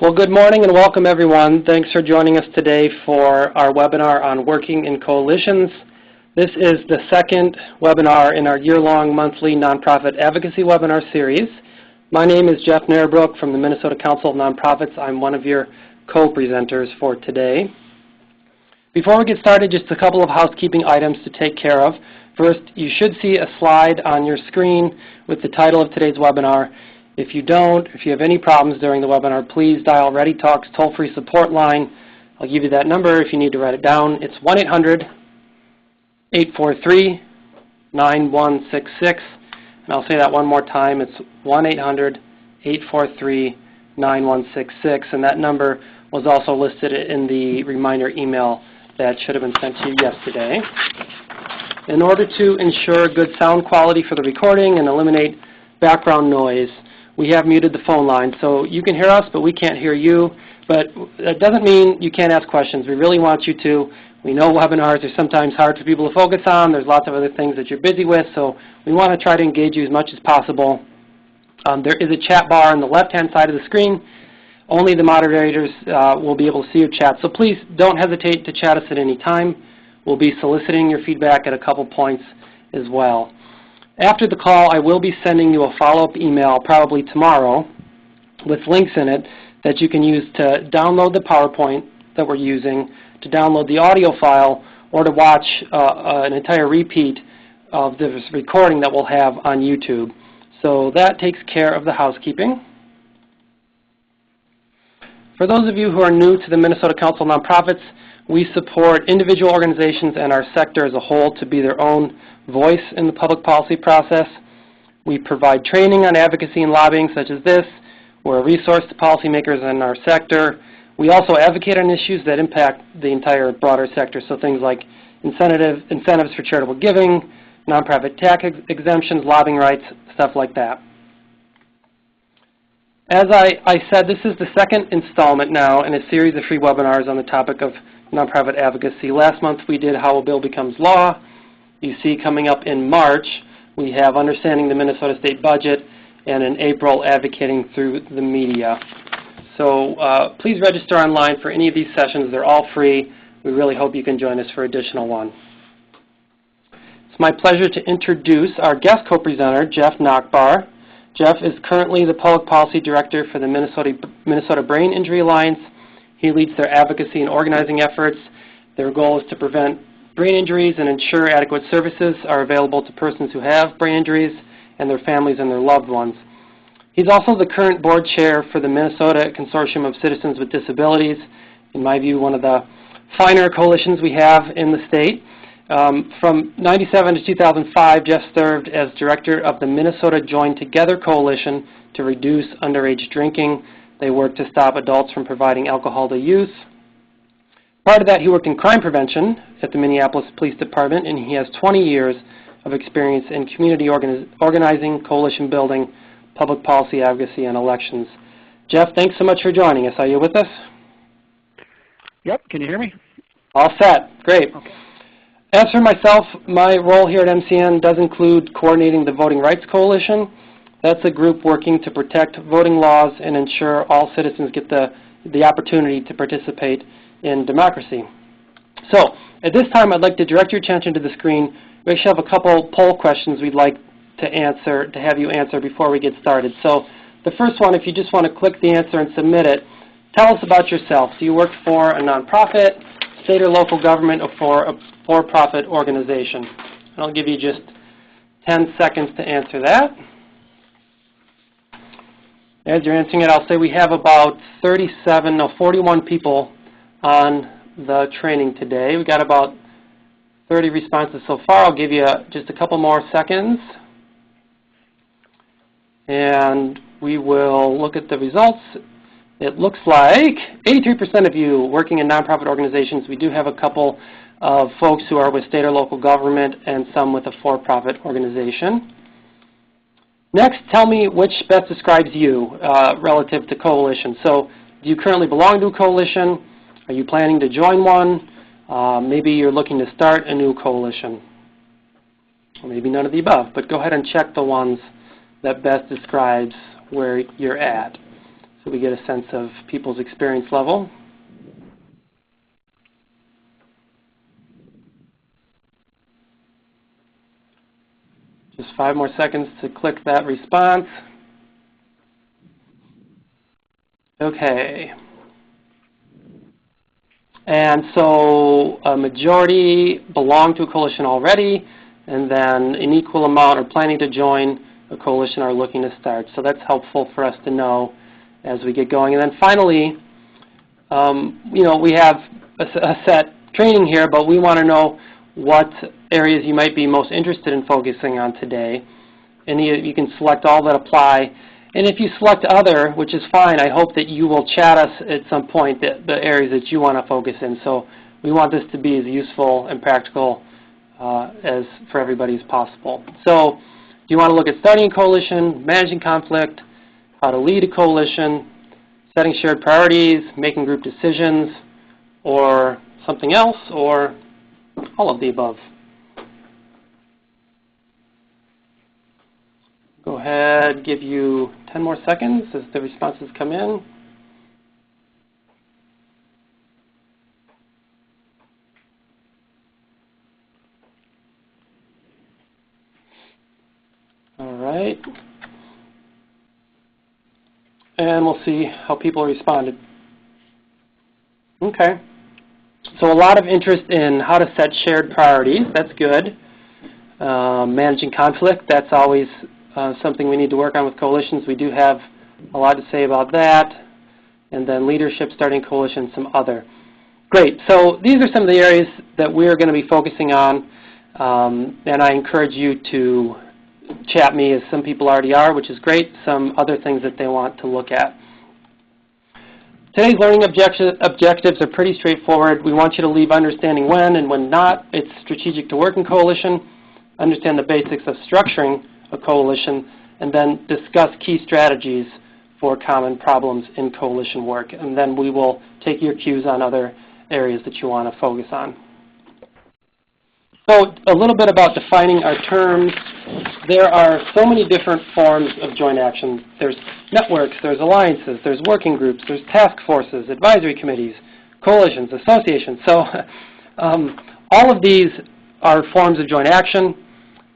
Well, good morning and welcome everyone. Thanks for joining us today for our webinar on working in coalitions. This is the second webinar in our year-long monthly Nonprofit Advocacy Webinar Series. My name is Jeff Narabrook from the Minnesota Council of Nonprofits. I'm one of your co-presenters for today. Before we get started, just a couple of housekeeping items to take care of. First, you should see a slide on your screen with the title of today's webinar. If you don't, if you have any problems during the webinar, please dial ReadyTalk's toll-free support line. I'll give you that number if you need to write it down. It's 1-800-843-9166. And I'll say that one more time. It's 1-800-843-9166. And that number was also listed in the reminder email that should have been sent to you yesterday. In order to ensure good sound quality for the recording and eliminate background noise, we have muted the phone line. So you can hear us, but we can't hear you. But that doesn't mean you can't ask questions. We really want you to. We know webinars are sometimes hard for people to focus on. There's lots of other things that you're busy with, so we want to try to engage you as much as possible. There is a chat bar on the left-hand side of the screen. Only the moderators will be able to see your chat. So please don't hesitate to chat us at any time. We'll be soliciting your feedback at a couple points as well. After the call, I will be sending you a follow-up email, probably tomorrow, with links in it that you can use to download the PowerPoint that we're using, to download the audio file, or to watch an entire repeat of this recording that we'll have on YouTube. So that takes care of the housekeeping. For those of you who are new to the Minnesota Council of Nonprofits, we support individual organizations and our sector as a whole to be their own voice in the public policy process. We provide training on advocacy and lobbying such as this. We're a resource to policymakers in our sector. We also advocate on issues that impact the entire broader sector, so things like incentives for charitable giving, nonprofit tax exemptions, lobbying rights, stuff like that. As I said, this is the second installment now in a series of free webinars on the topic of nonprofit advocacy. Last month we did How a Bill Becomes Law. You see coming up in March we have Understanding the Minnesota State Budget, and in April Advocating Through the Media. So please register online for any of these sessions. They're all free. We really hope you can join us for additional one. It's my pleasure to introduce our guest co-presenter, Jeff Nachbar. Jeff is currently the Public Policy Director for the Minnesota Brain Injury Alliance. He leads their advocacy and organizing efforts. Their goal is to prevent brain injuries and ensure adequate services are available to persons who have brain injuries and their families and their loved ones. He's also the current board chair for the Minnesota Consortium of Citizens with Disabilities. In my view, one of the finer coalitions we have in the state. From 1997 to 2005, Jeff served as director of the Minnesota Join Together Coalition to reduce underage drinking. They work to stop adults from providing alcohol to youth. Prior to that, he worked in crime prevention at the Minneapolis Police Department, and he has 20 years of experience in community organizing, coalition building, public policy advocacy, and elections. Jeff, thanks so much for joining us. Are you with us? Yep. Can you hear me? All set. Great. Okay. As for myself, my role here at MCN does include coordinating the Voting Rights Coalition. That's a group working to protect voting laws and ensure all citizens get the opportunity to participate in democracy. So, at this time, I'd like to direct your attention to the screen. We actually have a couple poll questions we'd like to have you answer before we get started. So, the first one, if you just want to click the answer and submit it, tell us about yourself. Do you work for a nonprofit, state or local government, or for a for-profit organization? I'll give you just 10 seconds to answer that. As you're answering it, I'll say we have about 41 people on the training today. We've got about 30 responses so far. I'll give you just a couple more seconds. And we will look at the results. It looks like 83% of you working in nonprofit organizations. We do have a couple of folks who are with state or local government and some with a for-profit organization. Next, tell me which best describes you relative to coalition. So, do you currently belong to a coalition? Are you planning to join one? Maybe you're looking to start a new coalition. Or maybe none of the above, but go ahead and check the ones that best describes where you're at. so we get a sense of people's experience level. Just 5 more seconds to click that response. Okay. And so a majority belong to a coalition already, and then an equal amount are planning to join a coalition or looking to start. So that's helpful for us to know as we get going. And then finally, we have a set training here, but we want to know what areas you might be most interested in focusing on today. And you can select all that apply. And if you select other, which is fine, I hope that you will chat us at some point the areas that you want to focus in. So we want this to be as useful and practical as for everybody as possible. So do you want to look at starting a coalition, managing conflict, how to lead a coalition, setting shared priorities, making group decisions, or something else, or all of the above? Go ahead, give you 10 more seconds as the responses come in. All right. And we'll see how people responded. Okay. So a lot of interest in how to set shared priorities. That's good. Managing conflict, that's always something we need to work on with coalitions. We do have a lot to say about that. And then leadership, starting coalitions, some other. Great. So these are some of the areas that we're going to be focusing on. And I encourage you to chat me, as some people already are, which is great, some other things that they want to look at. Today's learning objectives are pretty straightforward. We want you to leave understanding when and when not it's strategic to work in coalition, understand the basics of structuring a coalition, and then discuss key strategies for common problems in coalition work. And then we will take your cues on other areas that you want to focus on. So a little bit about defining our terms. There are so many different forms of joint action. There's networks, there's alliances, there's working groups, there's task forces, advisory committees, coalitions, associations. So all of these are forms of joint action.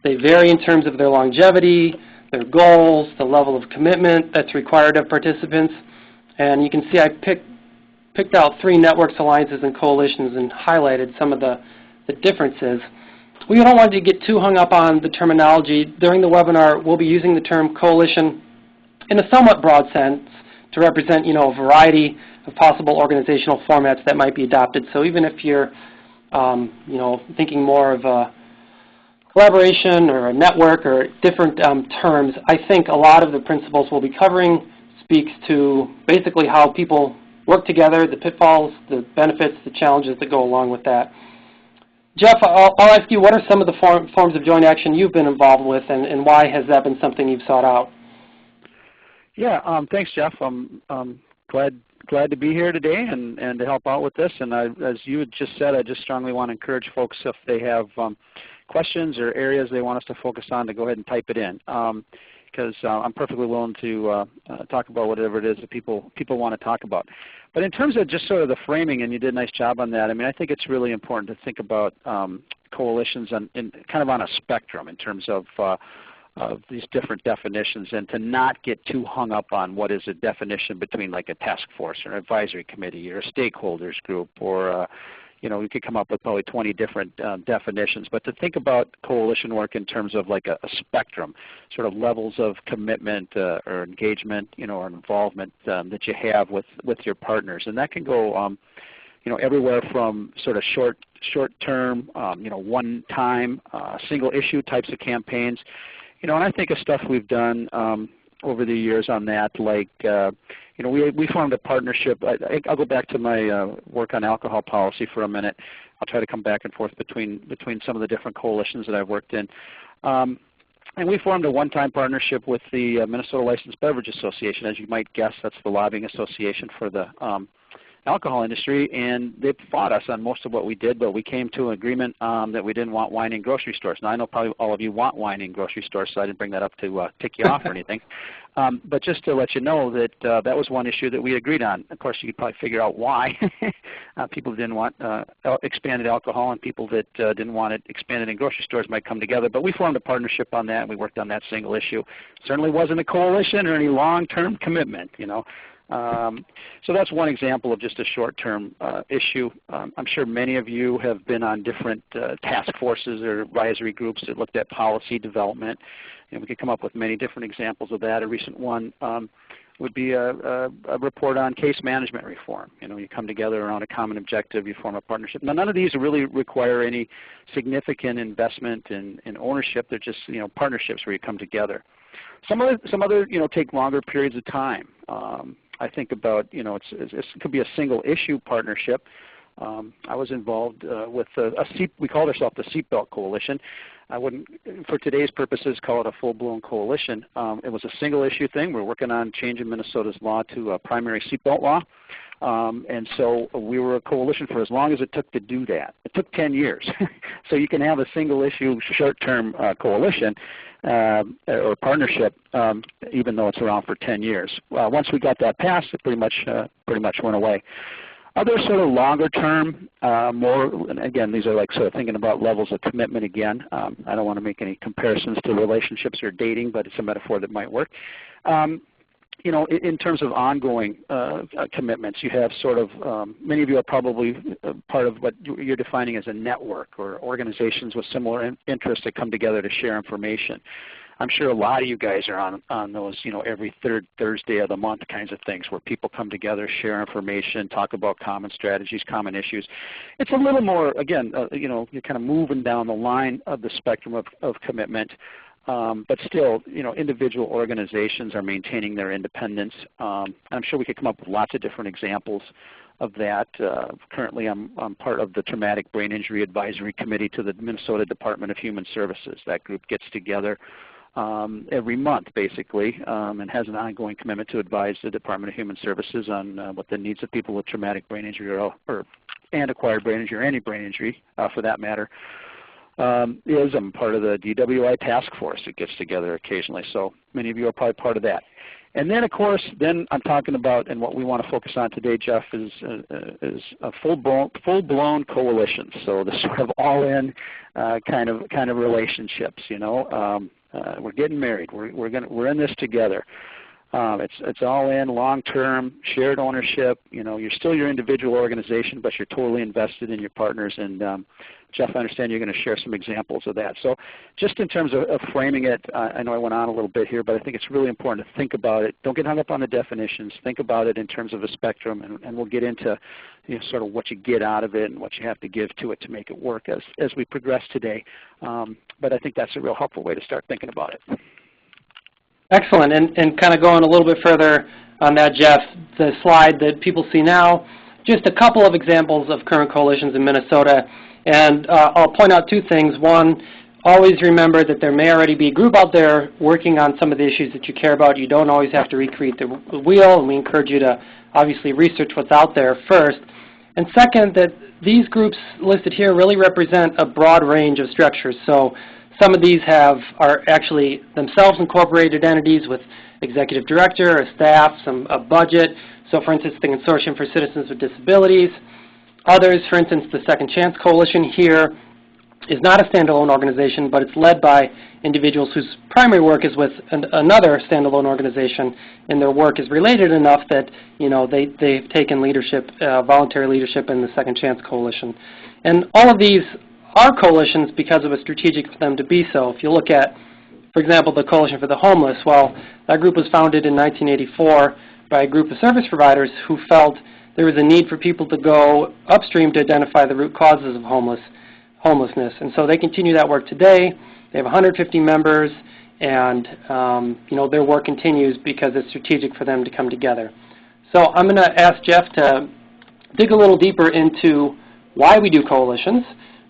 They vary in terms of their longevity, their goals, the level of commitment that's required of participants. And you can see I picked out 3 networks, alliances, and coalitions and highlighted some of the differences. We don't want to get too hung up on the terminology. During the webinar, we'll be using the term coalition in a somewhat broad sense to represent, a variety of possible organizational formats that might be adopted. So even if you're, thinking more of a collaboration or a network or different terms, I think a lot of the principles we'll be covering speaks to basically how people work together, the pitfalls, the benefits, the challenges that go along with that. Jeff, I'll ask you, what are some of the forms of joint action you've been involved with, and why has that been something you've sought out? Yeah, thanks, Jeff. I'm glad to be here today and to help out with this. And as you had just said, I just strongly want to encourage folks, if they have questions or areas they want us to focus on, to go ahead and type it in. Because I'm perfectly willing to talk about whatever it is that people want to talk about. But in terms of just sort of the framing, and you did a nice job on that, I think it's really important to think about coalitions kind of on a spectrum in terms of these different definitions, and to not get too hung up on what is a definition between like a task force or an advisory committee or a stakeholders group, or we could come up with probably 20 different definitions, but to think about coalition work in terms of like a spectrum, sort of levels of commitment or engagement, or involvement that you have with your partners. And that can go everywhere from sort of short-term, one-time, single issue types of campaigns. And I think of stuff we've done over the years on that, like we formed a partnership. I'll go back to my work on alcohol policy for a minute. I'll try to come back and forth between some of the different coalitions that I've worked in. And we formed a one-time partnership with the Minnesota Licensed Beverage Association. As you might guess, that's the lobbying association for the alcohol industry, and they fought us on most of what we did, but we came to an agreement that we didn't want wine in grocery stores. Now, I know probably all of you want wine in grocery stores, so I didn't bring that up to tick you off or anything. But just to let you know that that was one issue that we agreed on. Of course, you could probably figure out why. People didn't want expanded alcohol, and people that didn't want it expanded in grocery stores might come together. But we formed a partnership on that, and we worked on that single issue. Certainly wasn't a coalition or any long-term commitment, you know. So that's one example of just a short-term issue. I'm sure many of you have been on different task forces or advisory groups that looked at policy development, and we could come up with many different examples of that. A recent one would be a report on case management reform. You know, you come together around a common objective, you form a partnership. Now, none of these really require any significant investment in ownership. They're just, you know, partnerships where you come together. Some other, you know, take longer periods of time. I think about, you know, it could be a single issue partnership. I was involved with we called ourselves the Seatbelt Coalition. I wouldn't, for today's purposes, call it a full-blown coalition. It was a single issue thing. We're working on changing Minnesota's law to a primary seatbelt law. And so we were a coalition for as long as it took to do that. It took 10 years. So you can have a single issue short-term coalition or partnership even though it's around for 10 years. Once we got that passed, it pretty much went away. Other sort of longer term, more, and again, these are like sort of thinking about levels of commitment again. I don't want to make any comparisons to relationships or dating, but it's a metaphor that might work. You know, in terms of ongoing commitments, you have sort of, many of you are probably part of what you're defining as a network or organizations with similar interests that come together to share information. I'm sure a lot of you guys are on those, you know, every third Thursday of the month kinds of things where people come together, share information, talk about common strategies, common issues. It's a little more, again, you know, you're kind of moving down the line of the spectrum of commitment. But still, you know, individual organizations are maintaining their independence. I'm sure we could come up with lots of different examples of that. Currently, I'm part of the Traumatic Brain Injury Advisory Committee to the Minnesota Department of Human Services. That group gets together every month, basically, and has an ongoing commitment to advise the Department of Human Services on what the needs of people with traumatic brain injury and acquired brain injury or any brain injury, for that matter. I'm part of the DWI task force that gets together occasionally, so many of you are probably part of that. And then, of course, I'm talking about, and what we want to focus on today, Jeff, is a full-blown coalition. So the sort of all-in kind of relationships. You know, we're getting married. We're in this together. It's all in, long-term, shared ownership. You know, you're still your individual organization, but you're totally invested in your partners. And Jeff, I understand you're going to share some examples of that. So just in terms of framing it, I know I went on a little bit here, but I think it's really important to think about it. Don't get hung up on the definitions. Think about it in terms of a spectrum, and we'll get into, you know, sort of what you get out of it and what you have to give to it to make it work as we progress today. But I think that's a real helpful way to start thinking about it. Excellent, and kind of going a little bit further on that, Jeff, the slide that people see now, just a couple of examples of current coalitions in Minnesota, and I'll point out two things. One, always remember that there may already be a group out there working on some of the issues that you care about. You don't always have to recreate the wheel, and we encourage you to obviously research what's out there first. And second, that these groups listed here really represent a broad range of structures. So some of these are actually themselves incorporated entities with executive director, a staff, a budget. So for instance, the Consortium for Citizens with Disabilities. Others, for instance, the Second Chance Coalition here is not a standalone organization, but it's led by individuals whose primary work is with another standalone organization, and their work is related enough that, you know, they've taken leadership, voluntary leadership in the Second Chance Coalition. And all of these are coalitions because it was strategic for them to be so. If you look at, for example, the Coalition for the Homeless, well, that group was founded in 1984 by a group of service providers who felt there was a need for people to go upstream to identify the root causes of homelessness. And so they continue that work today. They have 150 members, and you know, their work continues because it's strategic for them to come together. So I'm going to ask Jeff to dig a little deeper into why we do coalitions.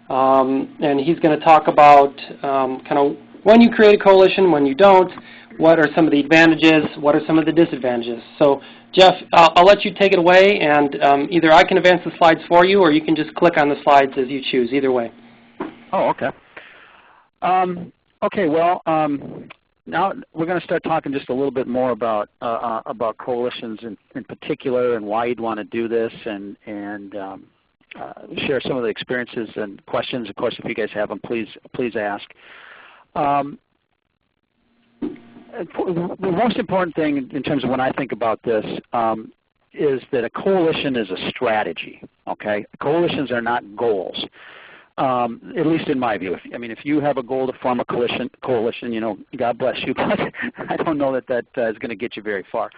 And he's going to talk about kind of when you create a coalition, when you don't, what are some of the advantages, what are some of the disadvantages. So Jeff, I'll let you take it away, and either I can advance the slides for you, or you can just click on the slides as you choose, either way. Oh, okay. Okay, well, now we're going to start talking just a little bit more about coalitions in particular, and why you'd want to do this, and share some of the experiences and questions. Of course, if you guys have them, please ask. The most important thing in terms of when I think about this is that a coalition is a strategy. Okay, coalitions are not goals. At least in my view. If you have a goal to form a coalition, you know, God bless you, but I don't know that is going to get you very far.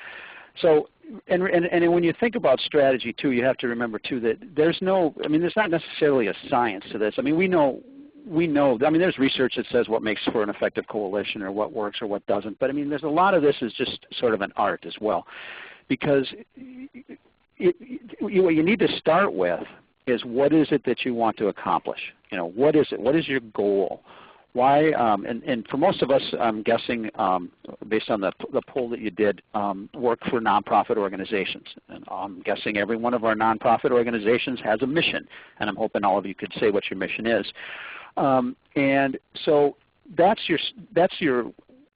So, and when you think about strategy too, you have to remember too that there's not necessarily a science to this. We know. There's research that says what makes for an effective coalition, or what works or what doesn't. But there's a lot of this is just sort of an art as well, because what you need to start with is, what is it that you want to accomplish? You know, what is it? What is your goal? Why? And for most of us, I'm guessing, based on the poll that you did, work for nonprofit organizations. And I'm guessing every one of our nonprofit organizations has a mission, and I'm hoping all of you could say what your mission is. And so that's your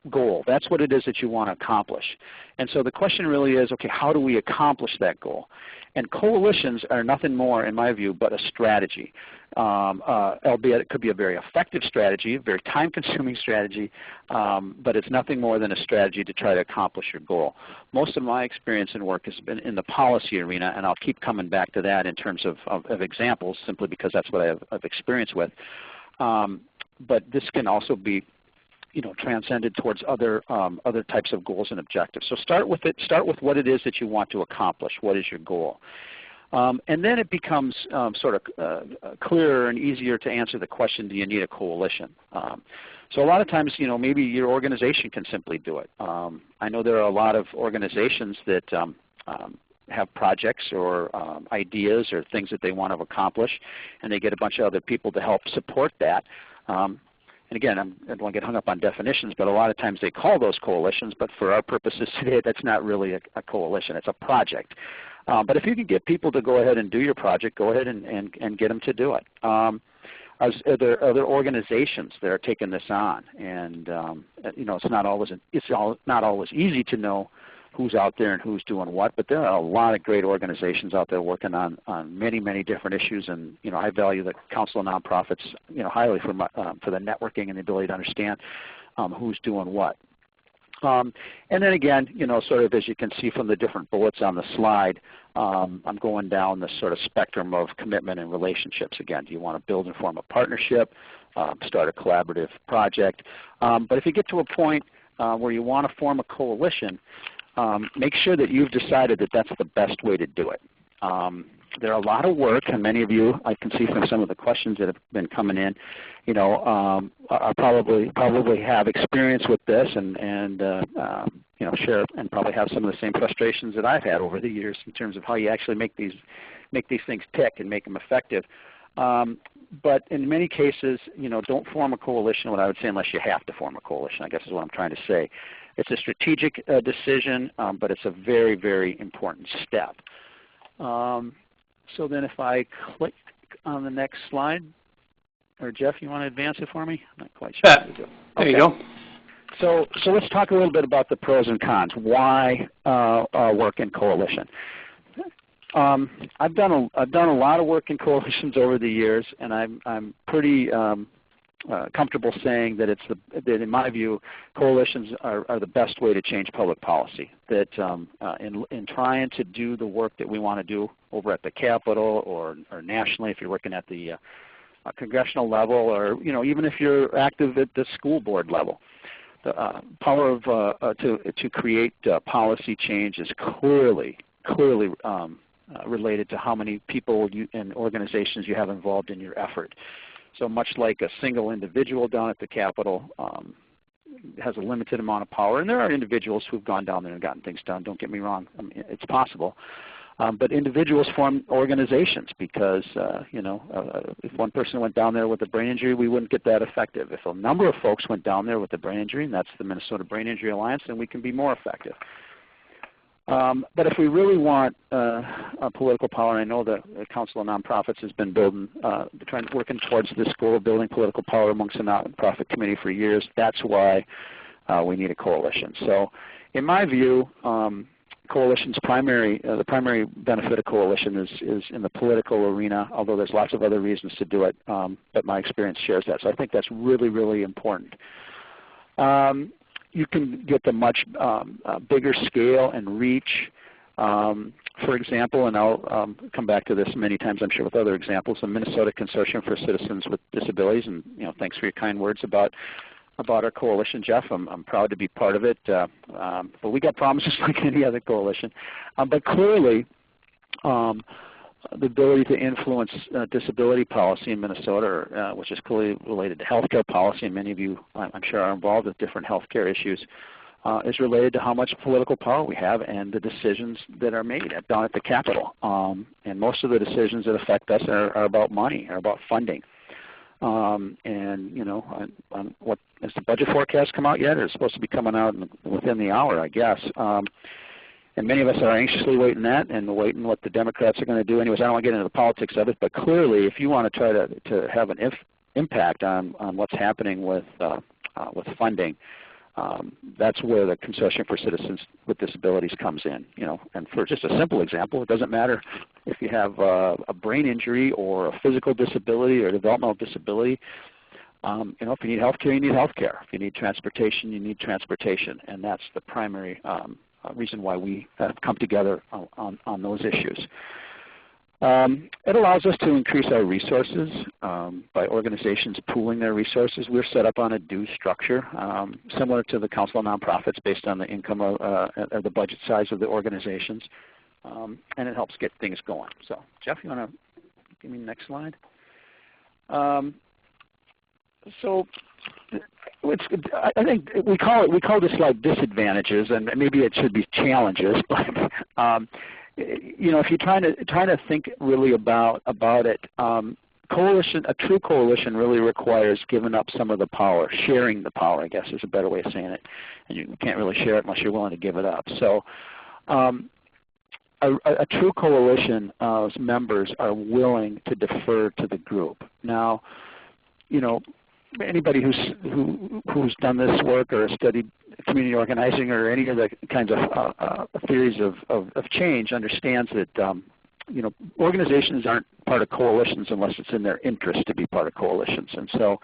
goal. That's what it is that you want to accomplish. And so the question really is, okay, how do we accomplish that goal? And coalitions are nothing more, in my view, but a strategy. Albeit it could be a very effective strategy, a very time-consuming strategy, but it's nothing more than a strategy to try to accomplish your goal. Most of my experience and work has been in the policy arena, and I'll keep coming back to that in terms of examples, simply because that's what I've experience with. But this can also be, transcended towards other types of goals and objectives. So start with it. Start with what it is that you want to accomplish. What is your goal? And then it becomes sort of clearer and easier to answer the question, do you need a coalition? So a lot of times, maybe your organization can simply do it. I know there are a lot of organizations that have projects or ideas or things that they want to accomplish, and they get a bunch of other people to help support that. And again, I don't want to get hung up on definitions, but a lot of times they call those coalitions, but for our purposes today, that's not really a coalition. It's a project. But if you can get people to go ahead and do your project, go ahead and get them to do it. Are there other organizations that are taking this on? And it's not always easy to know who's out there and who's doing what, but there are a lot of great organizations out there working on many, many different issues. And I value the Council of Nonprofits highly for the networking and the ability to understand who's doing what. And then again, sort of as you can see from the different bullets on the slide, I'm going down this sort of spectrum of commitment and relationships. Again, do you want to build and form a partnership, start a collaborative project? But if you get to a point where you want to form a coalition, make sure that you've decided that that's the best way to do it. There are a lot of work, and many of you, I can see from some of the questions that have been coming in, are probably have experience with this, and share and probably have some of the same frustrations that I've had over the years in terms of how you actually make these things tick and make them effective. But in many cases, don't form a coalition, what I would say, unless you have to form a coalition, I guess is what I'm trying to say. It's a strategic decision, but it's a very, very important step. So then if I click on the next slide, or Jeff, you want to advance it for me? I'm not quite sure. Yeah. There you go. So let's talk a little bit about the pros and cons. Why work in coalition? I've done a lot of work in coalitions over the years, and I'm pretty comfortable saying that that in my view, coalitions are the best way to change public policy. That in trying to do the work that we want to do over at the Capitol or nationally, if you're working at the congressional level, or even if you're active at the school board level, the power of to create policy change is clearly related to how many people and organizations you have involved in your effort. So much like a single individual down at the Capitol has a limited amount of power, and there are individuals who've gone down there and gotten things done. Don't get me wrong, it's possible. But individuals form organizations because, if one person went down there with a brain injury, we wouldn't get that effective. If a number of folks went down there with a brain injury, and that's the Minnesota Brain Injury Alliance, then we can be more effective. But if we really want a political power, I know the Council of Nonprofits has been working towards this goal of building political power amongst the nonprofit community for years. That's why we need a coalition. So in my view, coalition's the primary benefit of coalition is in the political arena, although there's lots of other reasons to do it, but my experience shares that. So I think that's really, really important. You can get the much bigger scale and reach. For example, and I'll come back to this many times I'm sure with other examples, the Minnesota Consortium for Citizens with Disabilities, and thanks for your kind words about our coalition, Jeff. I'm proud to be part of it, but we got problems just like any other coalition. But clearly, the ability to influence disability policy in Minnesota, which is clearly related to healthcare policy, and many of you, I'm sure, are involved with different healthcare issues, is related to how much political power we have and the decisions that are made down at the Capitol. And most of the decisions that affect us are about money, are about funding. Has the budget forecast come out yet? It's supposed to be coming out within the hour, I guess. And many of us are anxiously waiting that and waiting what the Democrats are going to do. Anyways, I don't want to get into the politics of it, but clearly if you want to try to have an impact on what's happening with funding, that's where the Consortium for Citizens with Disabilities comes in. And for just a simple example, it doesn't matter if you have a brain injury or a physical disability or a developmental disability. If you need health care, you need health care. If you need transportation, you need transportation. And that's the primary reason why we have come together on those issues. It allows us to increase our resources by organizations pooling their resources. We're set up on a due structure similar to the Council of Nonprofits based on the income or the budget size of the organizations, and it helps get things going. So Jeff, you want to give me the next slide? So I think we call this slide disadvantages, and maybe it should be challenges. But if you're trying to think really about it, a true coalition really requires giving up some of the power, sharing the power, I guess is a better way of saying it. And you can't really share it unless you're willing to give it up. So a true coalition's members are willing to defer to the group. Now, anybody who's done this work or studied community organizing or any of the kinds of theories of change understands that organizations aren't part of coalitions unless it's in their interest to be part of coalitions. And so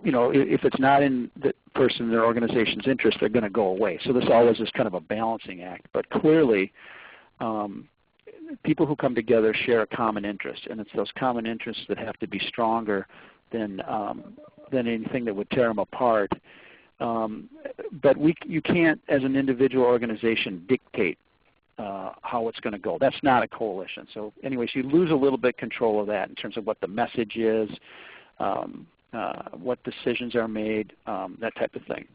if it's not in the person, their organization's interest, they're going to go away. So this always is kind of a balancing act. But clearly, people who come together share a common interest, and it's those common interests that have to be stronger than anything that would tear them apart. But you can't, as an individual organization, dictate how it's going to go. That's not a coalition. So anyways, you lose a little bit control of that in terms of what the message is, what decisions are made, that type of thing.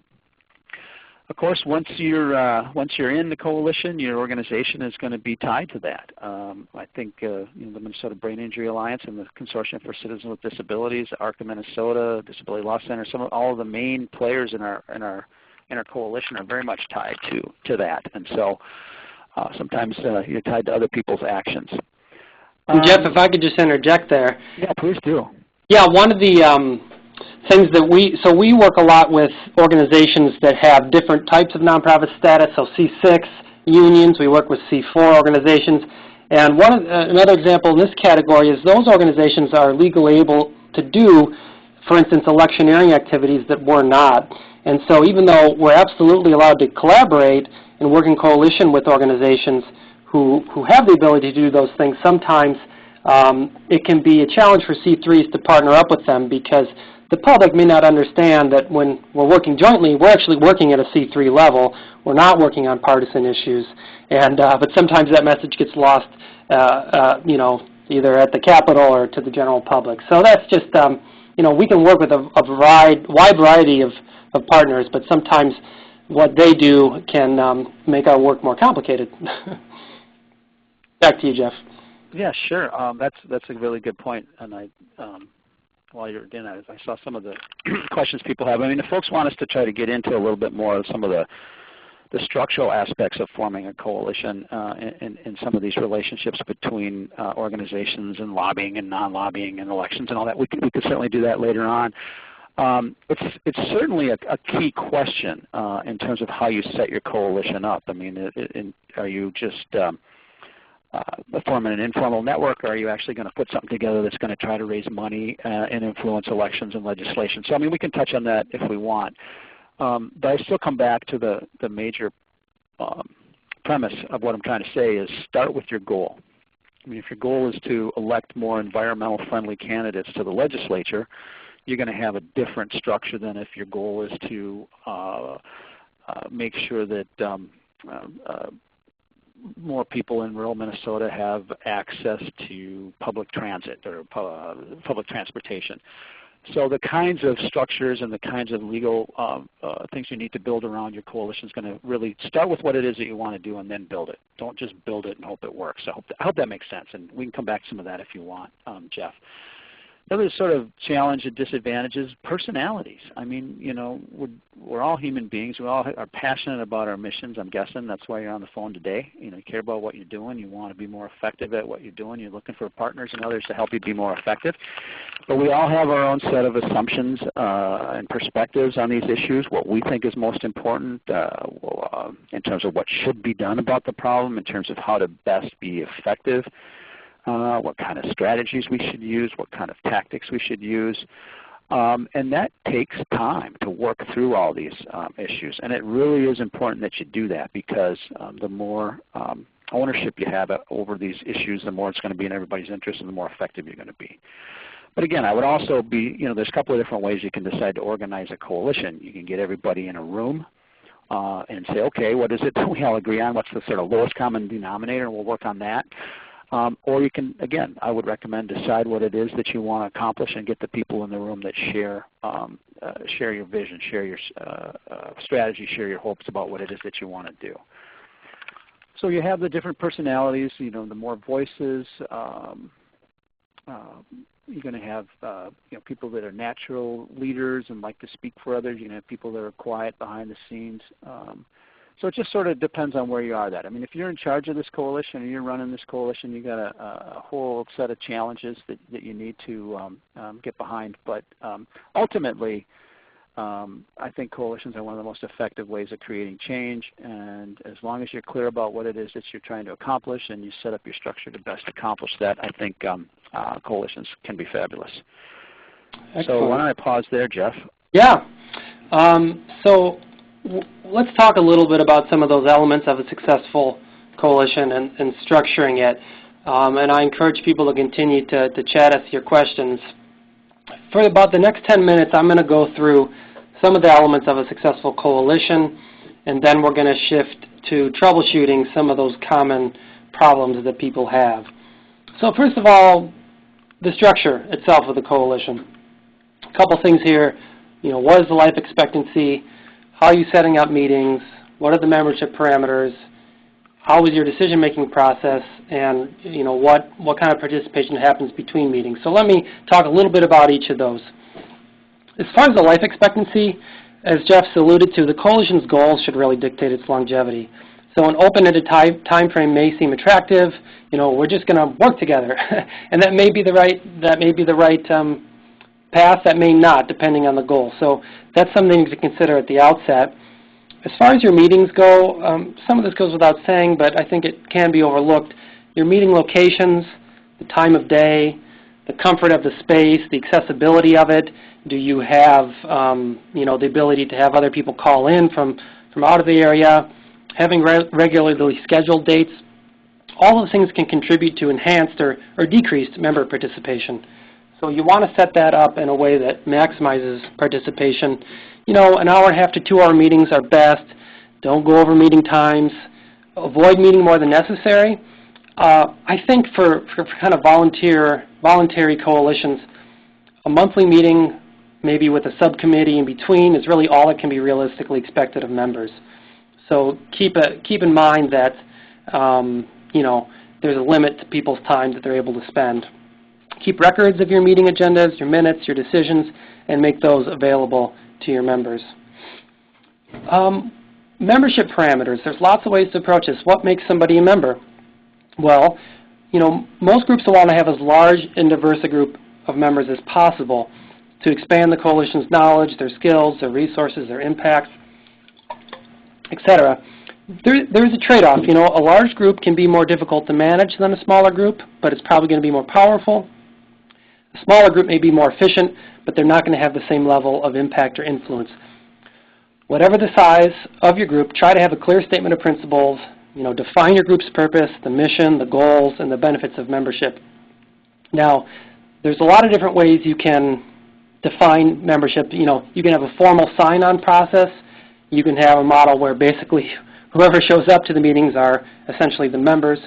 Of course, once you're in the coalition, your organization is going to be tied to that. I think the Minnesota Brain Injury Alliance and the Consortium for Citizens with Disabilities, ARC of Minnesota, Disability Law Center, all of the main players in our coalition are very much tied to that. And so sometimes you're tied to other people's actions. Jeff, if I could just interject there. Yeah, please do. Yeah, one of the things that we work a lot with organizations that have different types of nonprofit status, so C6 unions, we work with C4 organizations, and another example in this category is those organizations are legally able to do, for instance, electioneering activities that we're not. And so even though we're absolutely allowed to collaborate and work in coalition with organizations who have the ability to do those things, sometimes it can be a challenge for C3s to partner up with them because the public may not understand that when we're working jointly, we're actually working at a C3 level. We're not working on partisan issues, and but sometimes that message gets lost, either at the Capitol or to the general public. So that's just, we can work with a wide variety of partners, but sometimes what they do can make our work more complicated. Back to you, Jeff. Yeah, sure. That's a really good point. And while you're in that, I saw some of the questions people have. I mean, the folks want us to try to get into a little bit more of some of the structural aspects of forming a coalition in some of these relationships between organizations and lobbying and non-lobbying and elections and all that. We could certainly do that later on. It's certainly a key question in terms of how you set your coalition up. I mean, are you just forming an informal network, or are you actually going to put something together that's going to try to raise money and influence elections and legislation? So I mean, we can touch on that if we want. But I still come back to the major premise of what I'm trying to say is start with your goal. I mean, if your goal is to elect more environmental friendly candidates to the legislature, you're going to have a different structure than if your goal is to make sure that more people in rural Minnesota have access to public transit or public transportation. So the kinds of structures and the kinds of legal things you need to build around your coalition is going to really start with what it is that you want to do and then build it. Don't just build it and hope it works. I hope that makes sense, and we can come back to some of that if you want, Jeff. The other sort of challenge and disadvantage is personalities. I mean, you know, we're all human beings. We all are passionate about our missions, I'm guessing. That's why you're on the phone today. You know, you care about what you're doing. You want to be more effective at what you're doing. You're looking for partners and others to help you be more effective. But we all have our own set of assumptions and perspectives on these issues, what we think is most important in terms of what should be done about the problem, in terms of how to best be effective. What kind of strategies we should use, what kind of tactics we should use. And that takes time to work through all these issues. And it really is important that you do that, because the more ownership you have over these issues, the more it's going to be in everybody's interest and the more effective you're going to be. But again, I would also be, you know, there's a couple of different ways you can decide to organize a coalition. You can get everybody in a room and say, okay, what is it that we all agree on? What's the sort of lowest common denominator? And we'll work on that. Or you can, again, I would recommend decide what it is that you want to accomplish and get the people in the room that share your vision, share your strategy, share your hopes about what it is that you want to do. So you have the different personalities, you know, the more voices. You're going to have you know, people that are natural leaders and like to speak for others. You're going to have people that are quiet behind the scenes. So it just sort of depends on where you are at. I mean, if you're in charge of this coalition or you're running this coalition, you've got a whole set of challenges that you need to get behind. But ultimately, I think coalitions are one of the most effective ways of creating change. And as long as you're clear about what it is that you're trying to accomplish and you set up your structure to best accomplish that, I think coalitions can be fabulous. Excellent. So why don't I pause there, Jeff? Yeah. Let's talk a little bit about some of those elements of a successful coalition and structuring it. And I encourage people to continue to chat us your questions. For about the next 10 minutes, I'm going to go through some of the elements of a successful coalition, and then we're going to shift to troubleshooting some of those common problems that people have. So first of all, the structure itself of the coalition. A couple things here. You know, what is the life expectancy? How are you setting up meetings? What are the membership parameters? How is your decision-making process? And you know, what kind of participation happens between meetings? So let me talk a little bit about each of those. As far as the life expectancy, as Jeff's alluded to, the coalition's goals should really dictate its longevity. So an open-ended time frame may seem attractive. You know, we're just going to work together, and that may be the right path, that may not, depending on the goal. So that's something to consider at the outset. As far as your meetings go, some of this goes without saying, but I think it can be overlooked. Your meeting locations, the time of day, the comfort of the space, the accessibility of it. Do you have you know, the ability to have other people call in from out of the area? Having regularly scheduled dates. All those things can contribute to enhanced or decreased member participation. So you want to set that up in a way that maximizes participation. You know, an hour and a half to 2 hour meetings are best. Don't go over meeting times. Avoid meeting more than necessary. I think for kind of voluntary coalitions, a monthly meeting, maybe with a subcommittee in between, is really all that can be realistically expected of members. So keep in mind that you know, there's a limit to people's time that they're able to spend. Keep records of your meeting agendas, your minutes, your decisions, and make those available to your members. Membership parameters. There's lots of ways to approach this. What makes somebody a member? Well, most groups will want to have as large and diverse a group of members as possible to expand the coalition's knowledge, their skills, their resources, their impact, etc. There's a trade-off. A large group can be more difficult to manage than a smaller group, but it's probably going to be more powerful. A smaller group may be more efficient, but they're not going to have the same level of impact or influence. Whatever the size of your group, try to have a clear statement of principles. Define your group's purpose, the mission, the goals, and the benefits of membership. Now, there's a lot of different ways you can define membership. You can have a formal sign-on process. You can have a model where basically whoever shows up to the meetings are essentially the members.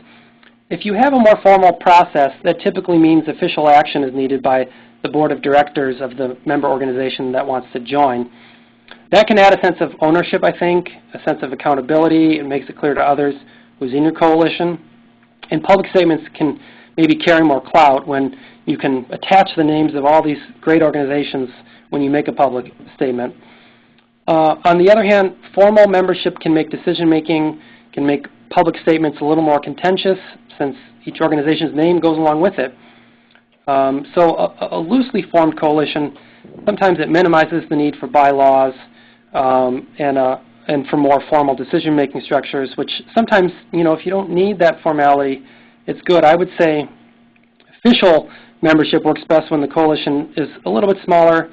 If you have a more formal process, that typically means official action is needed by the board of directors of the member organization that wants to join. That can add a sense of ownership, I think, a sense of accountability. It makes it clear to others who's in your coalition. And public statements can maybe carry more clout when you can attach the names of all these great organizations when you make a public statement. On the other hand, formal membership can make decision-making, can make public statements a little more contentious since each organization's name goes along with it. So a loosely formed coalition, sometimes it minimizes the need for bylaws and for more formal decision-making structures, which sometimes, if you don't need that formality, it's good. I would say official membership works best when the coalition is a little bit smaller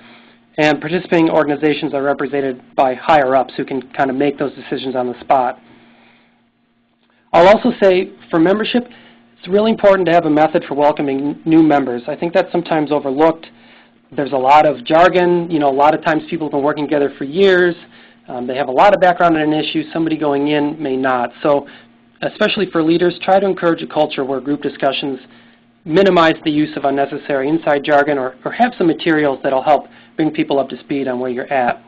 and participating organizations are represented by higher-ups who can kind of make those decisions on the spot. I'll also say for membership, it's really important to have a method for welcoming new members. I think that's sometimes overlooked. There's a lot of jargon. A lot of times people have been working together for years. They have a lot of background in an issue. Somebody going in may not. So especially for leaders, try to encourage a culture where group discussions minimize the use of unnecessary inside jargon or have some materials that will help bring people up to speed on where you're at.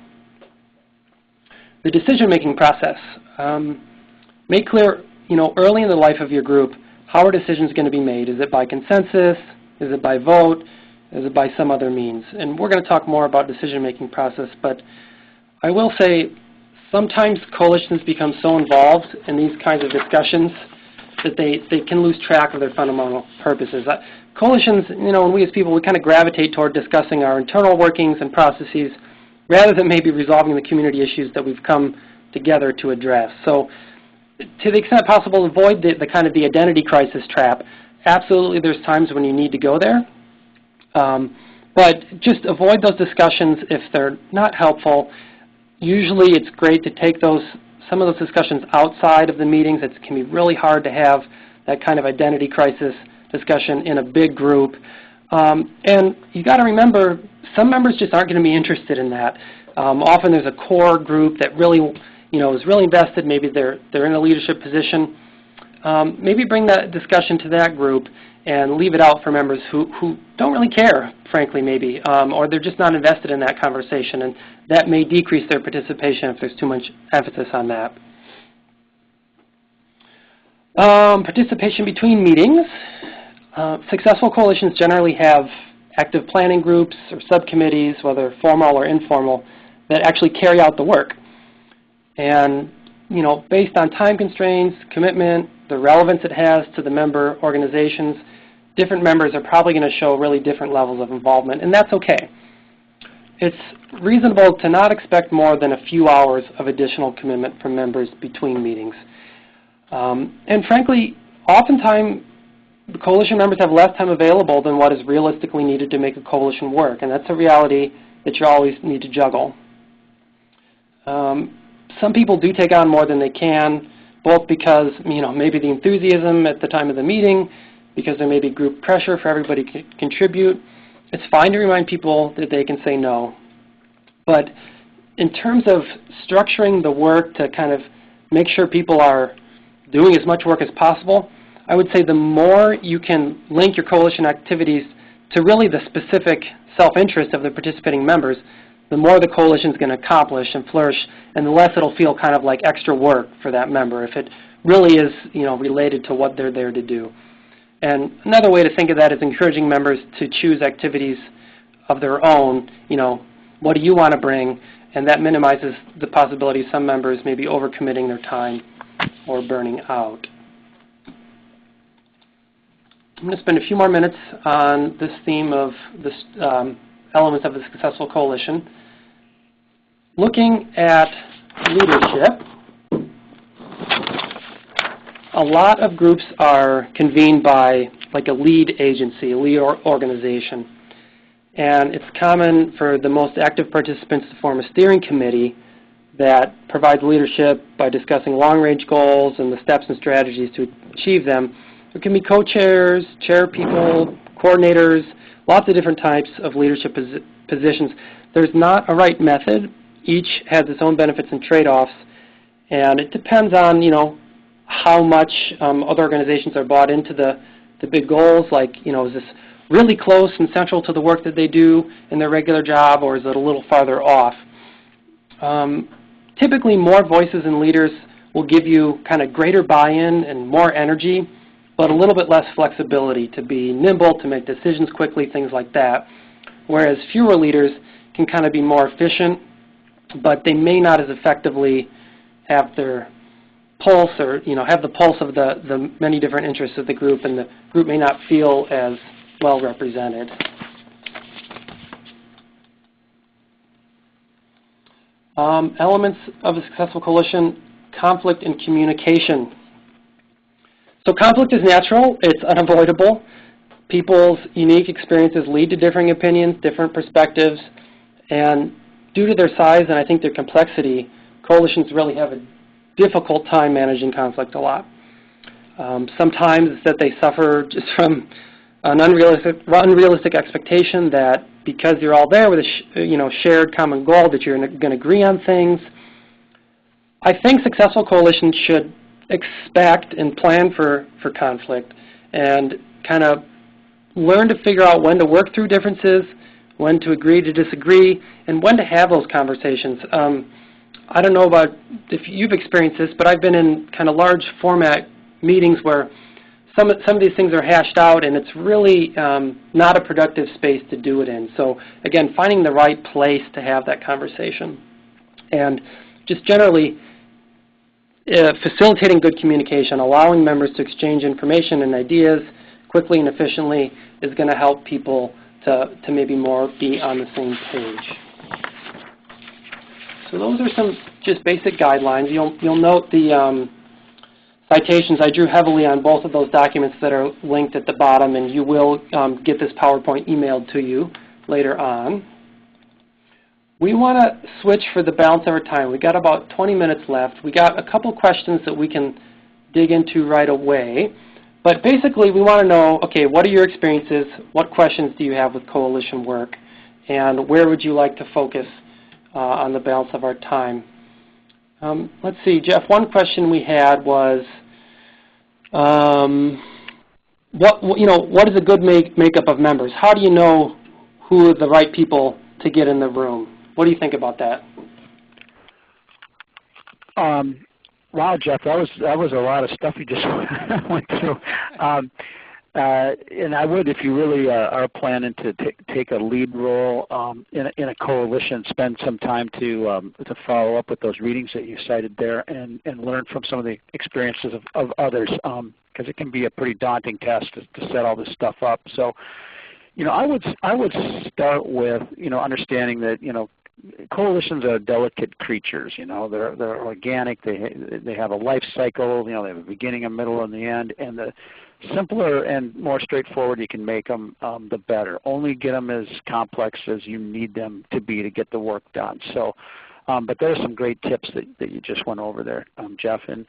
The decision-making process. Make clear, early in the life of your group, how are decisions going to be made? Is it by consensus? Is it by vote? Is it by some other means? And we're going to talk more about decision-making process, but I will say sometimes coalitions become so involved in these kinds of discussions that they can lose track of their fundamental purposes. Coalitions, and we as people, we kind of gravitate toward discussing our internal workings and processes rather than maybe resolving the community issues that we've come together to address. So to the extent possible, avoid the kind of the identity crisis trap. Absolutely, there's times when you need to go there. But just avoid those discussions if they're not helpful. Usually it's great to take some of those discussions outside of the meetings. It can be really hard to have that kind of identity crisis discussion in a big group. And you've got to remember, some members just aren't going to be interested in that. Often there's a core group that really, is really invested. Maybe they're in a leadership position. Maybe bring that discussion to that group and leave it out for members who don't really care, frankly, maybe, or they're just not invested in that conversation, and that may decrease their participation if there's too much emphasis on that. Participation between meetings. Successful coalitions generally have active planning groups or subcommittees, whether formal or informal, that actually carry out the work. And, based on time constraints, commitment, the relevance it has to the member organizations, different members are probably going to show really different levels of involvement, and that's okay. It's reasonable to not expect more than a few hours of additional commitment from members between meetings. And frankly, oftentimes, the coalition members have less time available than what is realistically needed to make a coalition work, and that's a reality that you always need to juggle. Some people do take on more than they can, both because, maybe the enthusiasm at the time of the meeting, because there may be group pressure for everybody to contribute. It's fine to remind people that they can say no. But in terms of structuring the work to kind of make sure people are doing as much work as possible, I would say the more you can link your coalition activities to really the specific self-interest of the participating members, the more the coalition is going to accomplish and flourish, and the less it'll feel kind of like extra work for that member if it really is, related to what they're there to do. And another way to think of that is encouraging members to choose activities of their own. What do you want to bring? And that minimizes the possibility some members may be overcommitting their time or burning out. I'm going to spend a few more minutes on this theme of this elements of a successful coalition. Looking at leadership, a lot of groups are convened by like a lead agency, a lead organization. And it's common for the most active participants to form a steering committee that provides leadership by discussing long-range goals and the steps and strategies to achieve them. There can be co-chairs, chair people, coordinators, lots of different types of leadership positions. There's not a right method. Each has its own benefits and trade-offs, and it depends on, how much other organizations are bought into the big goals, like, is this really close and central to the work that they do in their regular job, or is it a little farther off? Typically, more voices and leaders will give you kind of greater buy-in and more energy, but a little bit less flexibility to be nimble, to make decisions quickly, things like that. Whereas fewer leaders can kind of be more efficient, but they may not as effectively have their pulse or, have the pulse of the many different interests of the group, and the group may not feel as well represented. Elements of a successful coalition: conflict and communication. So conflict is natural, it's unavoidable. People's unique experiences lead to differing opinions, different perspectives, and due to their size and I think their complexity, coalitions really have a difficult time managing conflict a lot. Sometimes it's that they suffer just from an unrealistic expectation that because you're all there with a shared common goal that you're going to agree on things. I think successful coalitions should expect and plan for conflict and kind of learn to figure out when to work through differences, when to agree to disagree, and when to have those conversations. I don't know about if you've experienced this, but I've been in kind of large format meetings where some of these things are hashed out, and it's really not a productive space to do it in. So again, finding the right place to have that conversation. And just generally, facilitating good communication, allowing members to exchange information and ideas quickly and efficiently is going to help people to maybe more be on the same page. So those are some just basic guidelines. You'll note the citations. I drew heavily on both of those documents that are linked at the bottom, and you will get this PowerPoint emailed to you later on. We want to switch for the balance of our time. We've got about 20 minutes left. We got a couple questions that we can dig into right away. But basically, we want to know, okay, what are your experiences? What questions do you have with coalition work? And where would you like to focus on the balance of our time? Let's see, Jeff, one question we had was, what is a good makeup of members? How do you know who are the right people to get in the room? What do you think about that? Wow, Jeff, that was a lot of stuff you just went through. And I would, if you really are planning to take a lead role in a coalition, spend some time to follow up with those readings that you cited there and learn from some of the experiences of others, because it can be a pretty daunting task to set all this stuff up. So, I would start with understanding that coalitions are delicate creatures. They're organic. They have a life cycle. They have a beginning, a middle, and the end. And the simpler and more straightforward you can make them, the better. Only get them as complex as you need them to be to get the work done. So, but there are some great tips that you just went over there, Jeff. And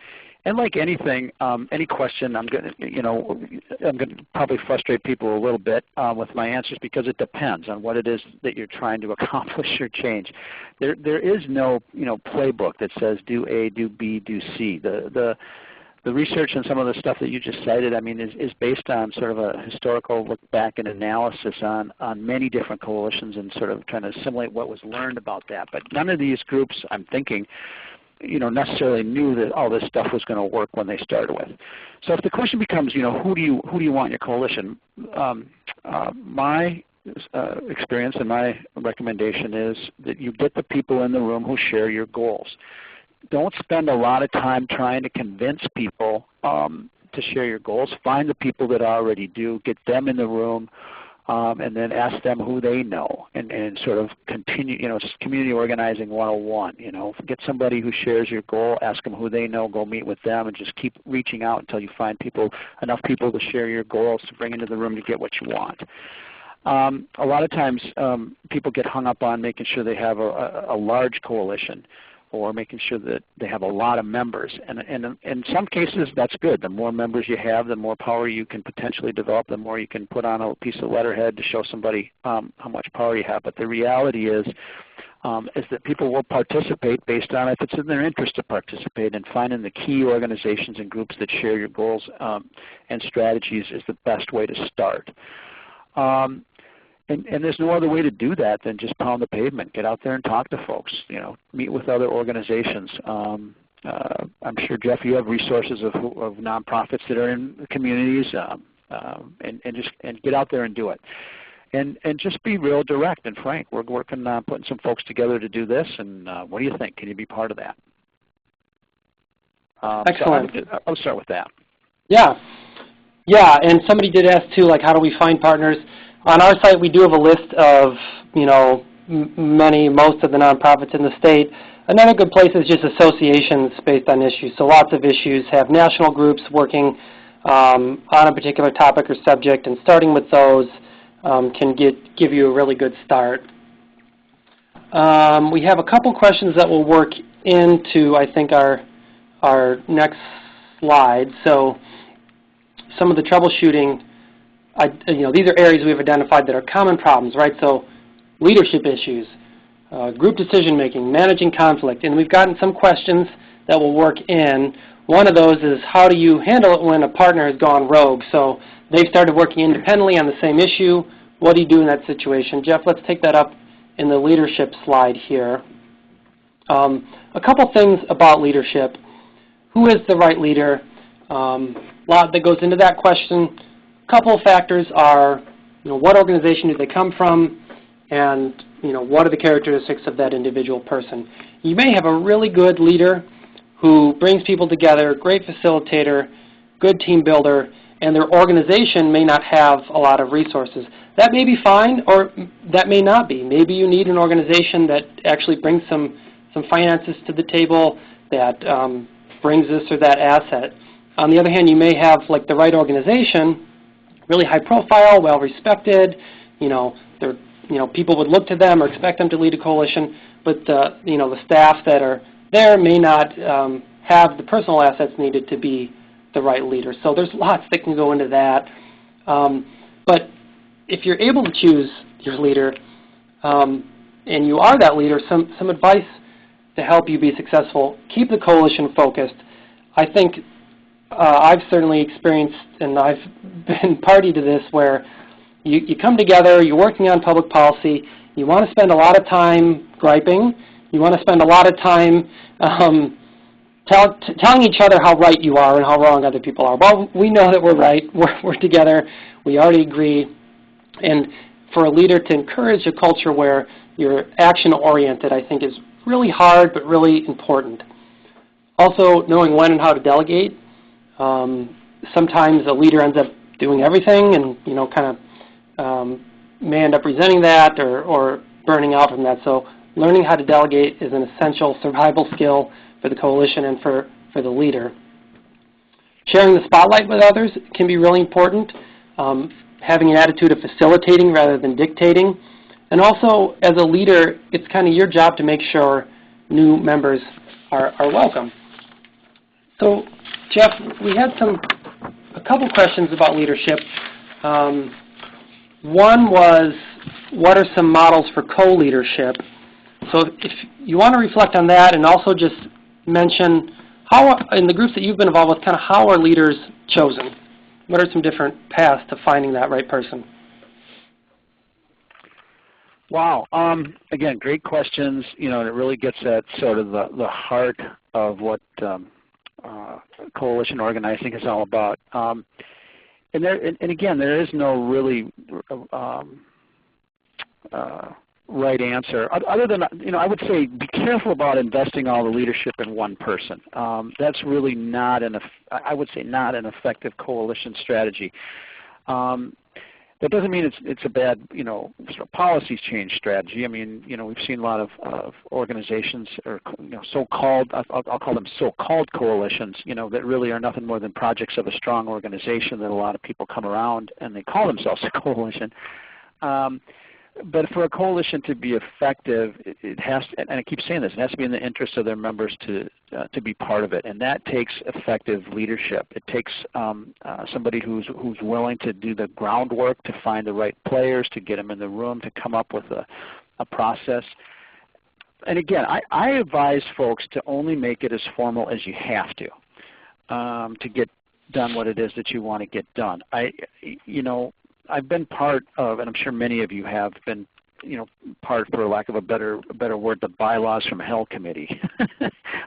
like anything, any question, I'm going to probably frustrate people a little bit with my answers because it depends on what it is that you're trying to accomplish or change. There is no playbook that says do A, do B, do C. The the research and some of the stuff that you just cited, I mean, is based on sort of a historical look back and analysis on many different coalitions and sort of trying to assimilate what was learned about that. But none of these groups, I'm thinking, necessarily knew that all this stuff was going to work when they started with. So if the question becomes, who do you want in your coalition? My experience and my recommendation is that you get the people in the room who share your goals. Don't spend a lot of time trying to convince people to share your goals. Find the people that already do, get them in the room, and then ask them who they know, and sort of continue, just community organizing 101. Get somebody who shares your goal, ask them who they know, go meet with them, and just keep reaching out until you find enough people to share your goals to bring into the room to get what you want. A lot of times people get hung up on making sure they have a large coalition, or making sure that they have a lot of members. And in some cases, that's good. The more members you have, the more power you can potentially develop, the more you can put on a piece of letterhead to show somebody how much power you have. But the reality is that people will participate based on if it's in their interest to participate, and finding the key organizations and groups that share your goals and strategies is the best way to start. And there's no other way to do that than just pound the pavement. Get out there and talk to folks. Meet with other organizations. I'm sure, Jeff, you have resources of nonprofits that are in the communities, and get out there and do it. And just be real direct and frank. We're working on putting some folks together to do this, and what do you think? Can you be part of that? Excellent. So I'll start with that. Yeah, and somebody did ask too, like, how do we find partners? On our site, we do have a list of, most of the nonprofits in the state. Another good place is just associations based on issues. So lots of issues have national groups working on a particular topic or subject, and starting with those can give you a really good start. We have a couple questions that will work into, I think, our next slide. So some of the troubleshooting, these are areas we've identified that are common problems, right? So leadership issues, group decision making, managing conflict, and we've gotten some questions that will work in. One of those is, how do you handle it when a partner has gone rogue? So they've started working independently on the same issue. What do you do in that situation? Jeff, let's take that up in the leadership slide here. A couple things about leadership. Who is the right leader? A lot that goes into that question. Couple of factors are, what organization do they come from, and what are the characteristics of that individual person. You may have a really good leader who brings people together, great facilitator, good team builder, and their organization may not have a lot of resources. That may be fine, or that may not be. Maybe you need an organization that actually brings some finances to the table, that brings this or that asset. On the other hand, you may have like the right organization, really high profile, well respected, people would look to them or expect them to lead a coalition, but the staff that are there may not have the personal assets needed to be the right leader. So there's lots that can go into that. But if you're able to choose your leader, and you are that leader, some advice to help you be successful: keep the coalition focused. I think I've certainly experienced, and I've been party to this, where you come together, you're working on public policy, you want to spend a lot of time griping, you want to spend a lot of time telling each other how right you are and how wrong other people are. Well, we know that we're right, we're together, we already agree, and for a leader to encourage a culture where you're action-oriented, I think is really hard but really important. Also, knowing when and how to delegate. Sometimes a leader ends up doing everything and, may end up resenting that or burning out from that. So learning how to delegate is an essential survival skill for the coalition and for the leader. Sharing the spotlight with others can be really important. Having an attitude of facilitating rather than dictating. And also, as a leader, it's kind of your job to make sure new members are welcome. So, Jeff, we had a couple questions about leadership. One was, what are some models for co-leadership? So if you want to reflect on that and also just mention in the groups that you've been involved with, kind of how are leaders chosen? What are some different paths to finding that right person? Wow. Again, great questions. And it really gets at sort of the heart of what coalition organizing is all about. And again, there is no really right answer. Other than, I would say be careful about investing all the leadership in one person. That's really not I would say not an effective coalition strategy. That doesn't mean it's a bad, sort of policies change strategy. I mean, we've seen a lot of organizations or so-called, I'll call them so-called coalitions, that really are nothing more than projects of a strong organization that a lot of people come around and they call themselves a coalition. But for a coalition to be effective, it has to, and I keep saying this, it has to be in the interest of their members to be part of it, and that takes effective leadership. It takes somebody who's willing to do the groundwork, to find the right players, to get them in the room, to come up with a process. And again, I advise folks to only make it as formal as you have to get done what it is that you want to get done. I've been part of, and I'm sure many of you have been, part, for lack of a better word, the bylaws from hell committee.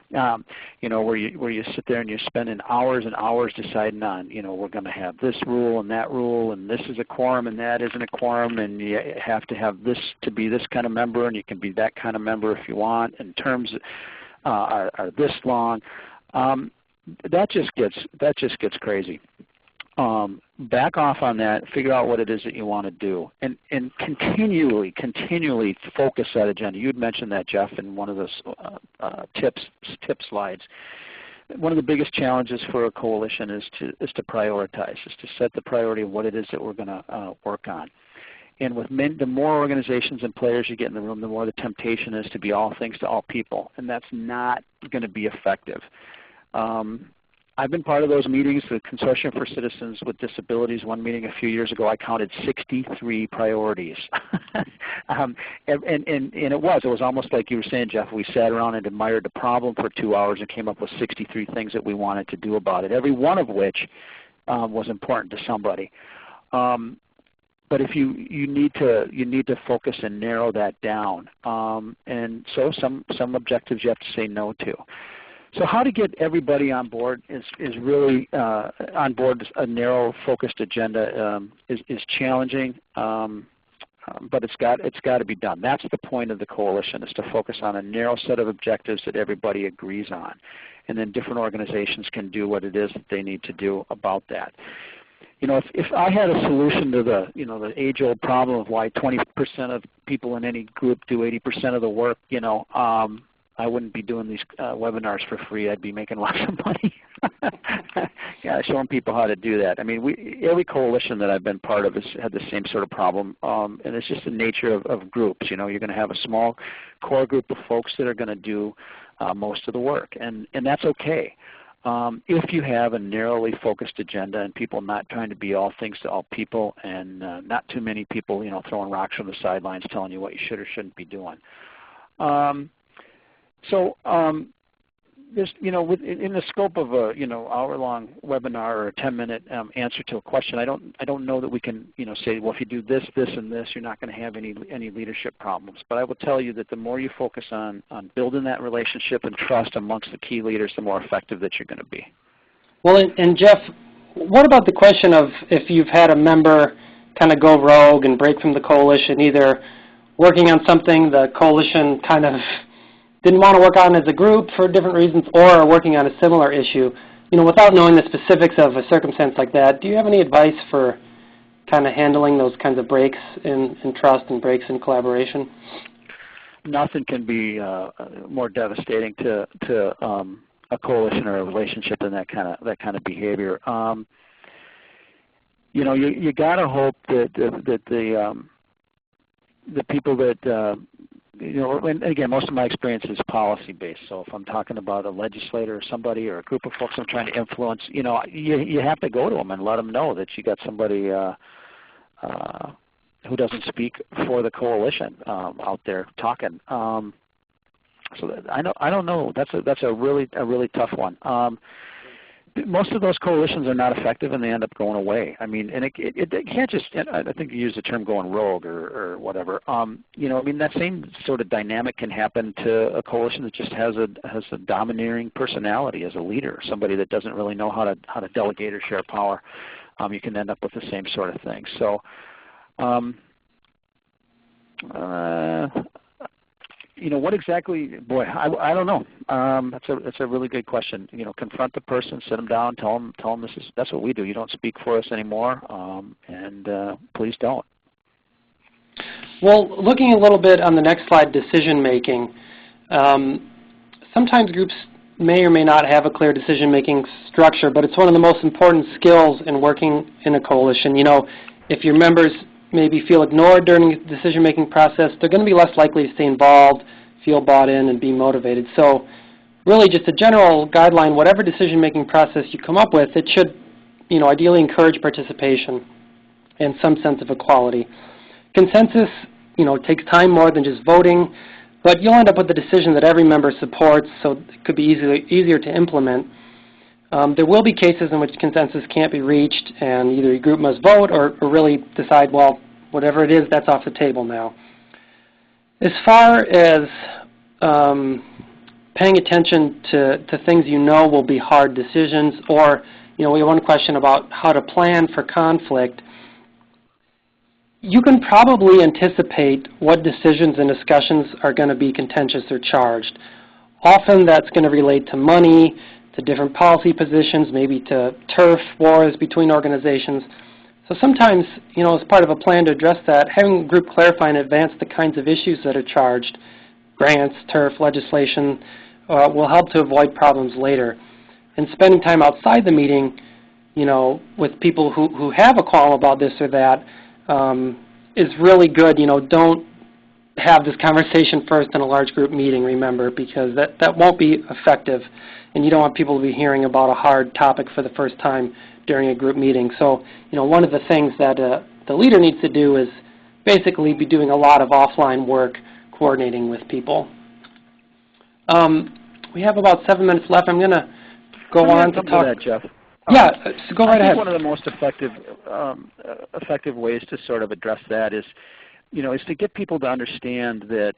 Where you sit there and you're spending hours and hours deciding on, we're going to have this rule, and this is a quorum, and that isn't a quorum, and you have to have this to be this kind of member, and you can be that kind of member if you want, and terms are this long. That just gets crazy. Back off on that, figure out what it is that you want to do, and continually focus that agenda. You had mentioned that, Jeff, in one of those tip slides. One of the biggest challenges for a coalition is to prioritize, is to set the priority of what it is that we're going to work on. And with the more organizations and players you get in the room, the more the temptation is to be all things to all people, and that's not going to be effective. I've been part of those meetings, the Consortium for Citizens with Disabilities. One meeting a few years ago, I counted 63 priorities. And it was almost like you were saying, Jeff, we sat around and admired the problem for 2 hours and came up with 63 things that we wanted to do about it, every one of which was important to somebody. But if you need to focus and narrow that down. And so some objectives you have to say no to. So how to get everybody on board is really on board. A narrow, focused agenda is challenging, but it's got to be done. That's the point of the coalition, is to focus on a narrow set of objectives that everybody agrees on, and then different organizations can do what it is that they need to do about that. If I had a solution to the age-old problem of why 20% of people in any group do 80% of the work, I wouldn't be doing these webinars for free. I'd be making lots of money. Showing people how to do that. I mean, every coalition that I've been part of has had the same sort of problem, and it's just the nature of groups. You're going to have a small core group of folks that are going to do most of the work, and that's okay. If you have a narrowly focused agenda and people not trying to be all things to all people, and not too many people, throwing rocks from the sidelines telling you what you should or shouldn't be doing. There's, in the scope of a hour-long webinar or a 10-minute answer to a question, I don't know that we can say, well, if you do this, this, and this, you're not going to have any leadership problems. But I will tell you that the more you focus on building that relationship and trust amongst the key leaders, the more effective that you're going to be. Well, and Jeff, what about the question of if you've had a member kind of go rogue and break from the coalition, either working on something the coalition kind of didn't want to work on as a group for different reasons, or working on a similar issue, without knowing the specifics of a circumstance like that, do you have any advice for kind of handling those kinds of breaks in trust and breaks in collaboration? Nothing can be more devastating to a coalition or a relationship than that kind of behavior. You got to hope that the people that and again, most of my experience is policy-based. So if I'm talking about a legislator or somebody or a group of folks I'm trying to influence, you have to go to them and let them know that you got somebody who doesn't speak for the coalition out there talking. So I don't know. That's a really tough one. Most of those coalitions are not effective, and they end up going away. I mean, and it can't just. I think you used the term going rogue or whatever. You know, I mean, that same sort of dynamic can happen to a coalition that just has a domineering personality as a leader, somebody that doesn't really know how to delegate or share power. You can end up with the same sort of thing. So. You know, what exactly, boy, I don't know. That's a really good question. You know, confront the person, sit them down, tell them that's what we do. You don't speak for us anymore, and please don't. Well, looking a little bit on the next slide, decision-making, sometimes groups may or may not have a clear decision-making structure, but it's one of the most important skills in working in a coalition. You know, if your members maybe feel ignored during the decision-making process, they're going to be less likely to stay involved, feel bought in, and be motivated. So really just a general guideline, whatever decision-making process you come up with, it should, you know, ideally encourage participation and some sense of equality. Consensus, you know, takes time more than just voting, but you'll end up with a decision that every member supports, so it could be easier to implement. There will be cases in which consensus can't be reached, and either your group must vote or really decide, well, whatever it is, that's off the table now. As far as paying attention to things you know will be hard decisions, or, you know, we have one question about how to plan for conflict, you can probably anticipate what decisions and discussions are going to be contentious or charged. Often that's going to relate to money, to different policy positions, maybe to turf wars between organizations. So sometimes, you know, as part of a plan to address that, having a group clarify in advance the kinds of issues that are charged, grants, turf, legislation, will help to avoid problems later. And spending time outside the meeting, you know, with people who have a call about this or that is really good. You know, don't have this conversation first in a large group meeting, remember, because that won't be effective. And you don't want people to be hearing about a hard topic for the first time during a group meeting. So, you know, one of the things that the leader needs to do is basically be doing a lot of offline work coordinating with people. We have about 7 minutes left. I'm going to go on to talk. That, Jeff. Yeah, so go right ahead. One of the most effective ways to sort of address that is, you know, is to get people to understand that,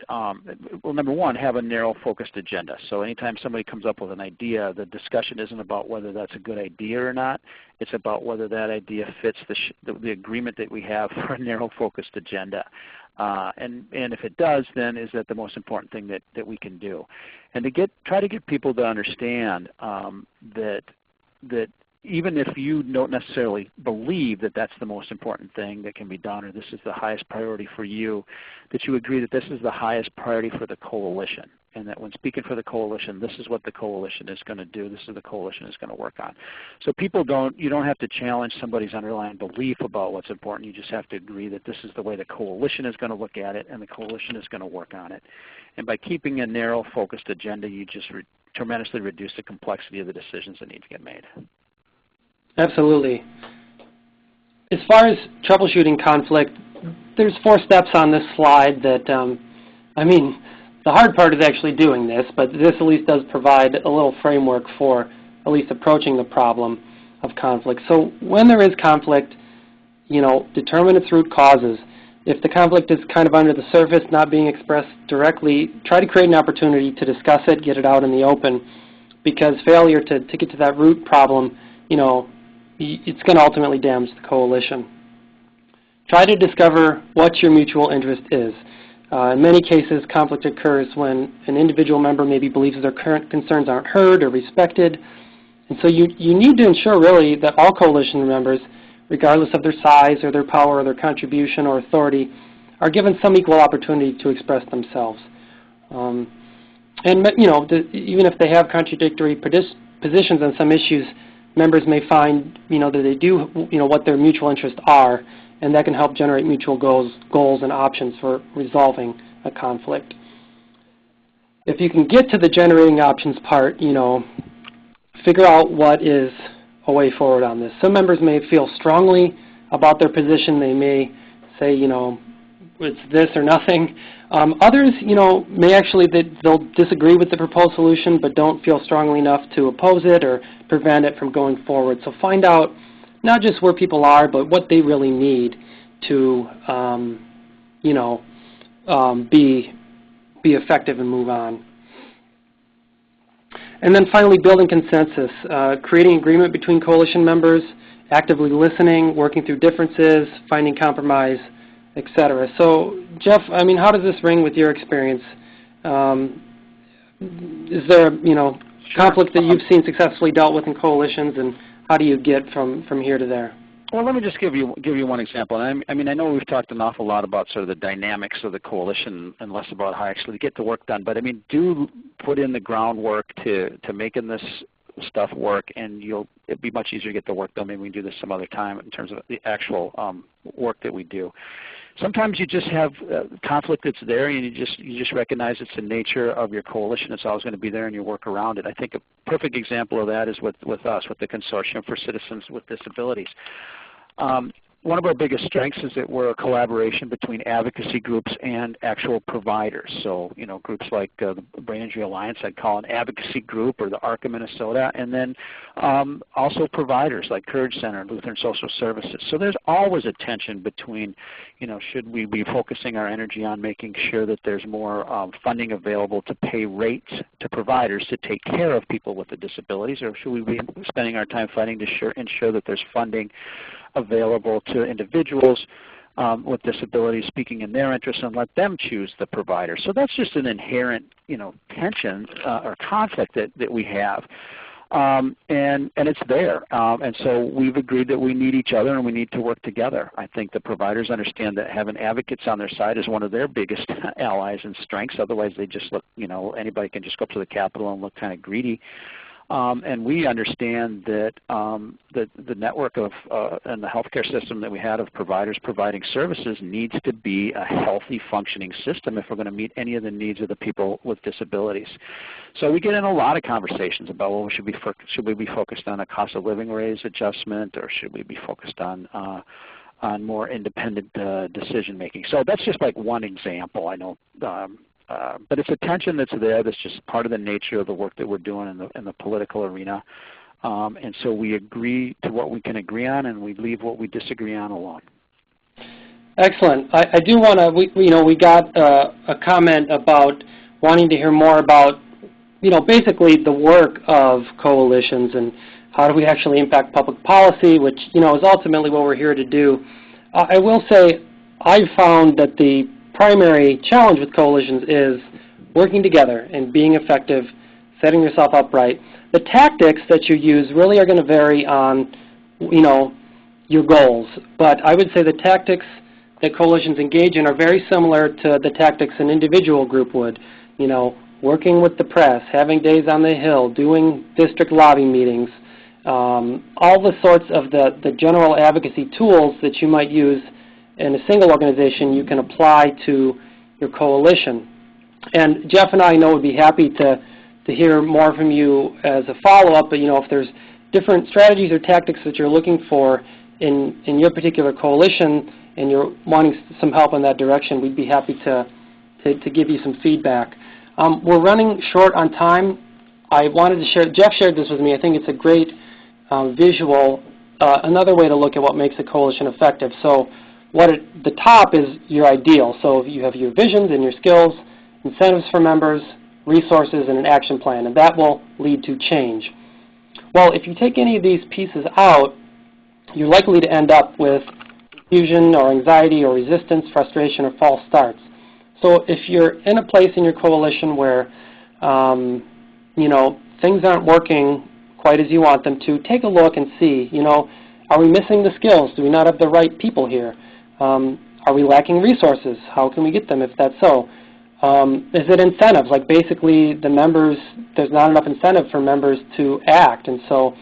well, number one, have a narrow focused agenda. So anytime somebody comes up with an idea, the discussion isn't about whether that's a good idea or not. It's about whether that idea fits the agreement that we have for a narrow focused agenda. And if it does, then is that the most important thing that we can do. And to try to get people to understand that even if you don't necessarily believe that that's the most important thing that can be done, or this is the highest priority for you, that you agree that this is the highest priority for the coalition, and that when speaking for the coalition, this is what the coalition is going to do, this is what the coalition is going to work on. So you don't have to challenge somebody's underlying belief about what's important, you just have to agree that this is the way the coalition is going to look at it, and the coalition is going to work on it. And by keeping a narrow, focused agenda, you just tremendously reduce the complexity of the decisions that need to get made. Absolutely. As far as troubleshooting conflict, there's 4 steps on this slide that, I mean, the hard part is actually doing this, but this at least does provide a little framework for at least approaching the problem of conflict. So when there is conflict, you know, determine its root causes. If the conflict is kind of under the surface, not being expressed directly, try to create an opportunity to discuss it, get it out in the open, because failure to get to that root problem, you know, it's going to ultimately damage the coalition. Try to discover what your mutual interest is. In many cases, conflict occurs when an individual member maybe believes their current concerns aren't heard or respected. And so you need to ensure really that all coalition members, regardless of their size or their power or their contribution or authority, are given some equal opportunity to express themselves. And you know, even if they have contradictory positions on some issues, members may find, you know, that they do, you know, what their mutual interests are, and that can help generate mutual goals and options for resolving a conflict. If you can get to the generating options part, you know, figure out what is a way forward on this. Some members may feel strongly about their position. They may say, you know, it's this or nothing. Others, may actually, they'll disagree with the proposed solution but don't feel strongly enough to oppose it or prevent it from going forward. So find out not just where people are, but what they really need to, be effective and move on. And then finally, building consensus, creating agreement between coalition members, actively listening, working through differences, finding compromise, etc. So, Jeff, how does this ring with your experience? Is there, conflict that you've seen successfully dealt with in coalitions, and how do you get from here to there? Well, let me just give you one example. And I know we've talked an awful lot about sort of the dynamics of the coalition and less about how actually to get the work done. But do put in the groundwork to making this stuff work, and it'll be much easier to get the work done. Maybe we can do this some other time in terms of the actual work that we do. Sometimes you just have conflict that's there, and you just recognize it's the nature of your coalition. It's always going to be there, and you work around it. I think a perfect example of that is with us, with the Consortium for Citizens with Disabilities. One of our biggest strengths is that we're a collaboration between advocacy groups and actual providers. So, groups like the Brain Injury Alliance, I'd call an advocacy group, or the ARC of Minnesota, and then also providers like Courage Center and Lutheran Social Services. So there's always a tension between, should we be focusing our energy on making sure that there's more funding available to pay rates to providers to take care of people with the disabilities, or should we be spending our time fighting to ensure that there's funding available to individuals with disabilities speaking in their interests, and let them choose the provider. So that's just an inherent tension or conflict that we have. And it's there. And so we've agreed that we need each other and we need to work together. I think the providers understand that having advocates on their side is one of their biggest allies and strengths. Otherwise they just look, anybody can just go up to the Capitol and look kind of greedy. And we understand that the network of and the healthcare system that we had of providers providing services needs to be a healthy, functioning system if we're going to meet any of the needs of the people with disabilities. So we get in a lot of conversations about, well, should we be focused on a cost of living raise adjustment, or should we be focused on more independent decision making? So that's just like one example. I know. But it's a tension that's there that's just part of the nature of the work that we're doing in the political arena. And so we agree to what we can agree on, and we leave what we disagree on alone. Excellent. I do want to, we got a comment about wanting to hear more about, basically the work of coalitions and how do we actually impact public policy, which, is ultimately what we're here to do. I will say I've found that the primary challenge with coalitions is working together and being effective, setting yourself up right. The tactics that you use really are going to vary on, your goals. But I would say the tactics that coalitions engage in are very similar to the tactics an individual group would. Working with the press, having days on the Hill, doing district lobby meetings, all the sorts of the general advocacy tools that you might use in a single organization you can apply to your coalition. And Jeff and I know would be happy to hear more from you as a follow-up, but if there's different strategies or tactics that you're looking for in your particular coalition and you're wanting some help in that direction, we'd be happy to give you some feedback. We're running short on time. I wanted to share, Jeff shared this with me, I think it's a great visual, another way to look at what makes a coalition effective. So the top is your ideal. So you have your visions and your skills, incentives for members, resources, and an action plan, and that will lead to change. Well, if you take any of these pieces out, you're likely to end up with confusion or anxiety or resistance, frustration, or false starts. So if you're in a place in your coalition where, things aren't working quite as you want them to, take a look and see, are we missing the skills? Do we not have the right people here? Are we lacking resources? How can we get them if that's so? Is it incentives? Like basically the members, there's not enough incentive for members to act, and so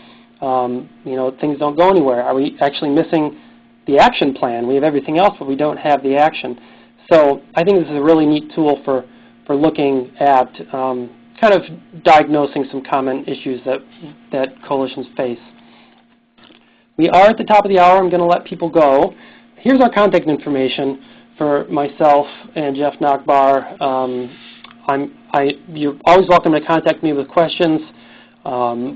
things don't go anywhere. Are we actually missing the action plan? We have everything else, but we don't have the action. So I think this is a really neat tool for looking at kind of diagnosing some common issues that coalitions face. We are at the top of the hour. I'm going to let people go. Here's our contact information for myself and Jeff Nachbar. You're always welcome to contact me with questions.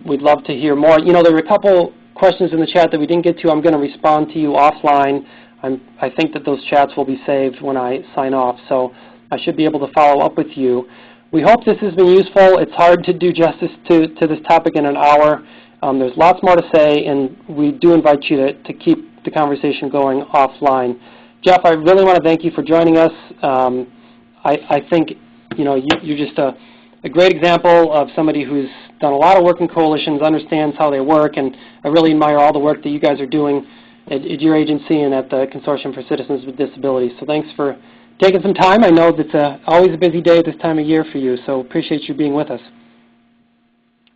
We'd love to hear more. You know, there were a couple questions in the chat that we didn't get to. I'm going to respond to you offline. I think that those chats will be saved when I sign off, so I should be able to follow up with you. We hope this has been useful. It's hard to do justice to this topic in an hour. There's lots more to say, and we do invite you to keep the conversation going offline. Jeff, I really want to thank you for joining us. I think you're just a great example of somebody who's done a lot of work in coalitions, understands how they work, and I really admire all the work that you guys are doing at your agency and at the Consortium for Citizens with Disabilities. So thanks for taking some time. I know it's always a busy day this time of year for you, so appreciate you being with us.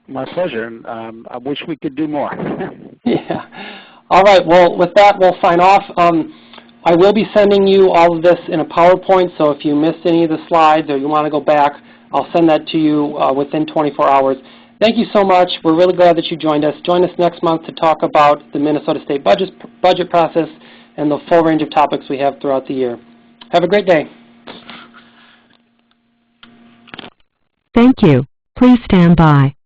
My pleasure. I wish we could do more. Yeah. All right. Well, with that, we'll sign off. I will be sending you all of this in a PowerPoint, so if you missed any of the slides or you want to go back, I'll send that to you within 24 hours. Thank you so much. We're really glad that you joined us. Join us next month to talk about the Minnesota State budget process and the full range of topics we have throughout the year. Have a great day. Thank you. Please stand by.